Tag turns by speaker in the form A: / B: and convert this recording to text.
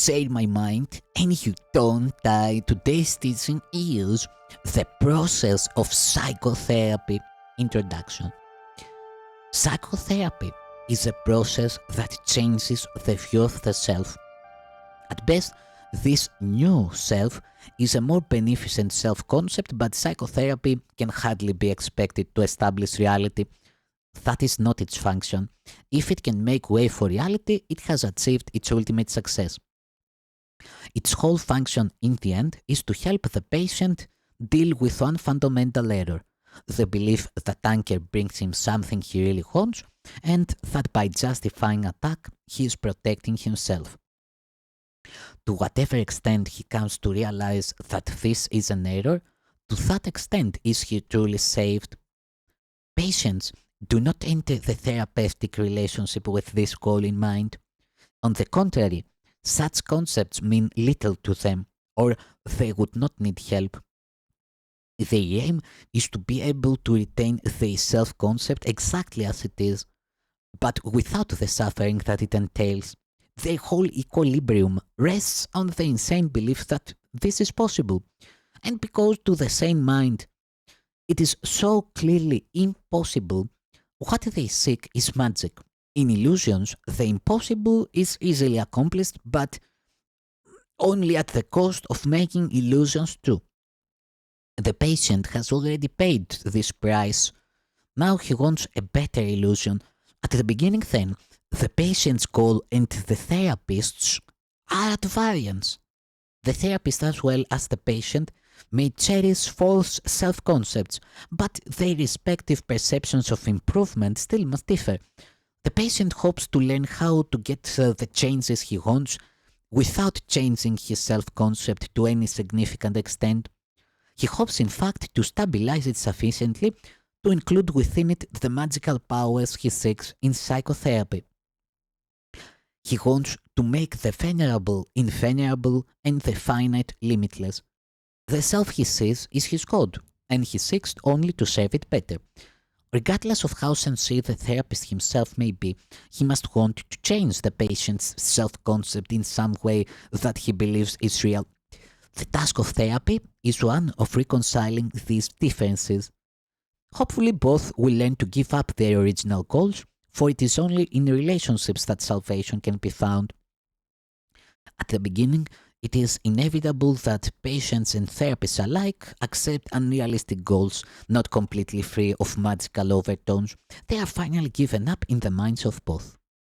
A: say my mind, and you don't. Today's teaching is the process of psychotherapy. Introduction. Psychotherapy is a process that changes the view of the self. At best, this new self is a more beneficent self-concept, but psychotherapy can hardly be expected to establish reality. That is not its function. If it can make way for reality, it has achieved its ultimate success. Its whole function in the end is to help the patient deal with one fundamental error, the belief that anger brings him something he really wants, and that by justifying attack, he is protecting himself. To whatever extent he comes to realize that this is an error, to that extent is he truly saved. Patients do not enter the therapeutic relationship with this goal in mind. On the contrary, such concepts mean little to them, or they would not need help. Their aim is to be able to retain their self-concept exactly as it is, but without the suffering that it entails. Their whole equilibrium rests on the insane belief that this is possible, and because to the sane mind it is so clearly impossible, what they seek is magic. In illusions, the impossible is easily accomplished, but only at the cost of making illusions true. The patient has already paid this price. Now he wants a better illusion. At the beginning then, the patient's goal and the therapist's are at variance. The therapist as well as the patient may cherish false self-concepts, but their respective perceptions of improvement still must differ. The patient hopes to learn how to get the changes he wants without changing his self-concept to any significant extent. He hopes in fact to stabilize it sufficiently to include within it the magical powers he seeks in psychotherapy. He wants to make the venerable invulnerable and the finite limitless. The self he sees is his code, and he seeks only to serve it better. Regardless of how sincere the therapist himself may be, he must want to change the patient's self-concept in some way that he believes is real. The task of therapy is one of reconciling these differences. Hopefully both will learn to give up their original goals, for it is only in relationships that salvation can be found. At the beginning, it is inevitable that patients and therapists alike accept unrealistic goals, not completely free of magical overtones. They are finally given up in the minds of both.